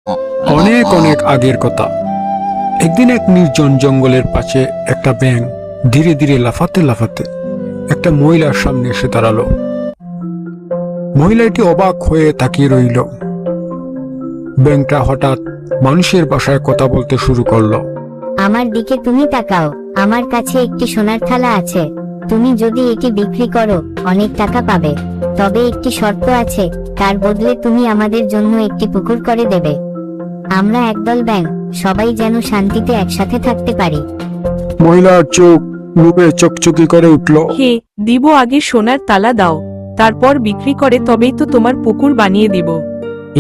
অনেক অনেক আগের কথা। একদিন এক নির্জন জঙ্গলের পাশে একটা ব্যাঙ ধীরে ধীরে লাফাতে লাফাতে একটা মহিলার সামনে এসে দাঁড়ালো। মহিলাটি অবাক হয়ে তাকিয়ে রইল। ব্যাঙটা হঠাৎ মানুষের ভাষায় কথা বলতে শুরু করলো। আমার দিকে তুমি তাকাও, আমার কাছে একটি সোনার থালা আছে। তুমি যদি এটি বিক্রি করো অনেক টাকা পাবে, তবে একটি শর্ত আছে, তার বদলে তুমি আমাদের জন্য একটি পুকুর করে দেবে। আমরা একদল ব্যাঙ, সবাই যেন শান্তিতে একসাথে থাকতে পারি। মহিলার চোখ লোভে চকচকি করে উঠল। হে, দিব আগে সোনার তালা দাও, তারপর বিক্রি করে তবেই তো তোমার পুকুর বানিয়ে দিব।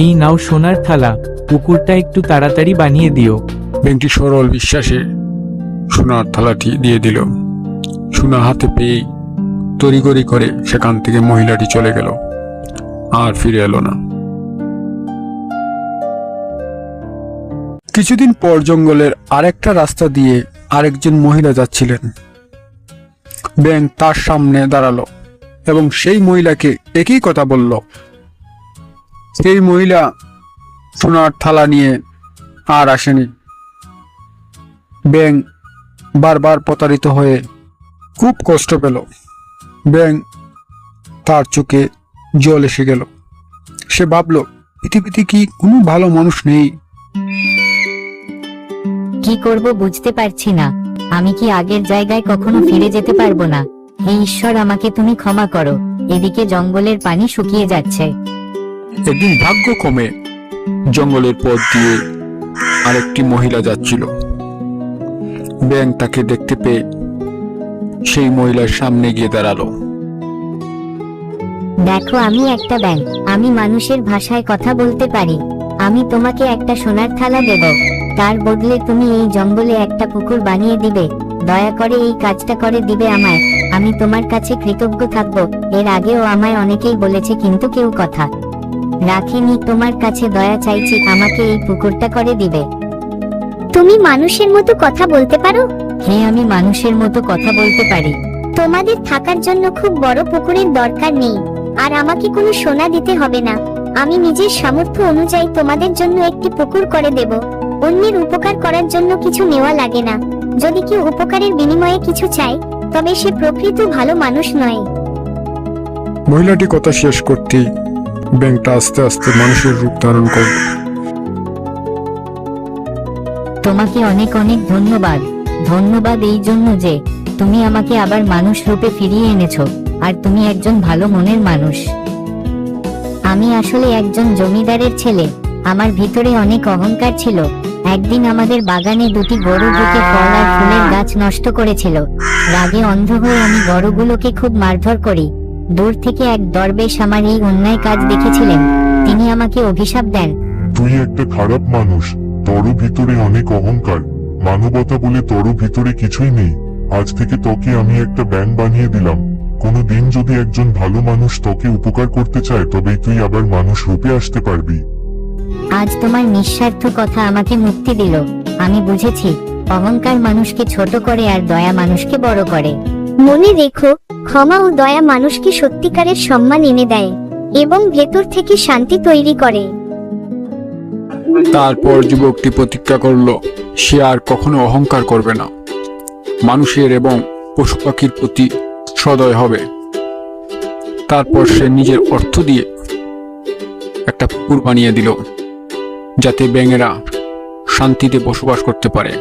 এই নাও সোনার থালা, পুকুরটা একটু তাড়াতাড়ি বানিয়ে দিও। ব্যাঙটি সরল বিশ্বাসে সোনার থালাটি দিয়ে দিল। সোনা হাতে পেয়ে তড়িঘড়ি করে সেখান থেকে মহিলাটি চলে গেল, আর ফিরে এলো না। কিছুদিন পর জঙ্গলের আরেকটা রাস্তা দিয়ে আরেকজন মহিলা যাচ্ছিলেন। ব্যাঙ তার সামনে দাঁড়ালো এবং সেই মহিলাকে একই কথা বলল। সেই মহিলা সোনার থালা নিয়ে আর আসেনি। ব্যাঙ বারবার প্রতারিত হয়ে খুব কষ্ট পেল। ব্যাঙ তার চোখে জল এসে গেল। সে ভাবল, পৃথিবীতে কি কোনো ভালো মানুষ নেই? কি করব বুঝতে পারছি না। আমি কি আগের জায়গায় কখনো ফিরে যেতে পারবো না? হে ঈশ্বর, আমাকে তুমি ক্ষমা করো। এদিকে জঙ্গলের পানি শুকিয়ে যাচ্ছে। একদিন ভাগ্যক্রমে জঙ্গলের পথ দিয়ে আরেকটি মহিলা যাচ্ছিল। ব্যাঙ তাকে দেখতে পেয়ে সেই মহিলার সামনে গিয়ে দাঁড়ালো। দেখো, আমি একটা ব্যাঙ, আমি মানুষের ভাষায় কথা বলতে পারি। আমি তোমাকে একটা সোনার থালা দেব, তার বদলে তুমি এই জঙ্গলে একটা পুকুর বানিয়ে দিবে। দয়া করে এই কাজটা করে দিবে আমায়। আমি তোমার কাছে কৃতজ্ঞ থাকবো। এর আগেও আমায় অনেকেই বলেছে, কিন্তু কেউ কথা রাখেনি। তোমার কাছে দয়া চাইছি, আমাকে এই পুকুরটা করে দিবে। তুমি মানুষের মতো কথা বলতে পারো? হ্যাঁ, আমি মানুষের মতো কথা বলতে পারি। তোমাদের থাকার জন্য খুব বড় পুকুরের দরকার নেই, আর আমাকে কোনো সোনা দিতে হবে না। আমি নিজের সামর্থ্য অনুযায়ী তোমাদের জন্য একটি পুকুর করে দেব। অন্যের উপকার করার জন্য কিছু নেওয়া লাগে না। যদি কেউ উপকারের বিনিময়ে কিছু চায়, তবে সে প্রকৃত ভালো মানুষ নয়। মহিলাটি কথা শেষ করতেই ব্যাঙটা আস্তে আস্তে মানুষের রূপ ধারণ করল। তোমাকে অনেক অনেক ধন্যবাদ। ধন্যবাদ এই জন্য যে তুমি আমাকে আবার মানুষ রূপে ফিরিয়ে এনেছো, আর তুমি একজন ভালো মনের মানুষ। আমি আসলে একজন জমিদারের ছেলে। আমার ভিতরে অনেক অহংকার ছিল। একদিন আমাদের বাগানে দুটি গরু ঢুকে ফল আর ফুলের গাছ নষ্ট করেছিল। রাগে অন্ধ হয়ে আমি গরুগুলোকে খুব মারধর করি। দূর থেকে এক দরবেশ আমার এই অন্যায় কাজ দেখেছিলেন। তিনি আমাকে অভিশাপ দেন। তুই একটা খারাপ মানুষ, তোর ভিতরে অনেক অহংকার, মানবতা বলে তোর ভিতরে কিছুই নেই। আজ থেকে তোকে আমি একটা ব্যাঙ বানিয়ে দিলাম। কোনো দিন যদি একজন ভালো মানুষ তোকে উপকার করতে চায়, তবেই তুই আবার মানুষ রূপে আসতে পারবি। আজ তোমার নিঃস্বার্থ কথা আমাকে মুক্তি দিল। আমি বুঝেছি, অহংকার মানুষকে ছোট করে আর দয়া মানুষকে বড় করে। মনে রেখো, ক্ষমা ও দয়া মানুষকে সত্যিকারের সম্মান এনে দেয় এবং ভেতর থেকে শান্তি তৈরি করে। তারপর যুবকটি প্রতিজ্ঞা করল, সে আর কখনো অহংকার করবে না, মানুষের এবং পশু পাখির প্রতি সদয় হবে। তারপর সে নিজের অর্থ দিয়ে একটা পুকুর বানিয়ে দিল, যাতে ব্যাঙেরা শান্তিতে বসবাস করতে পারে।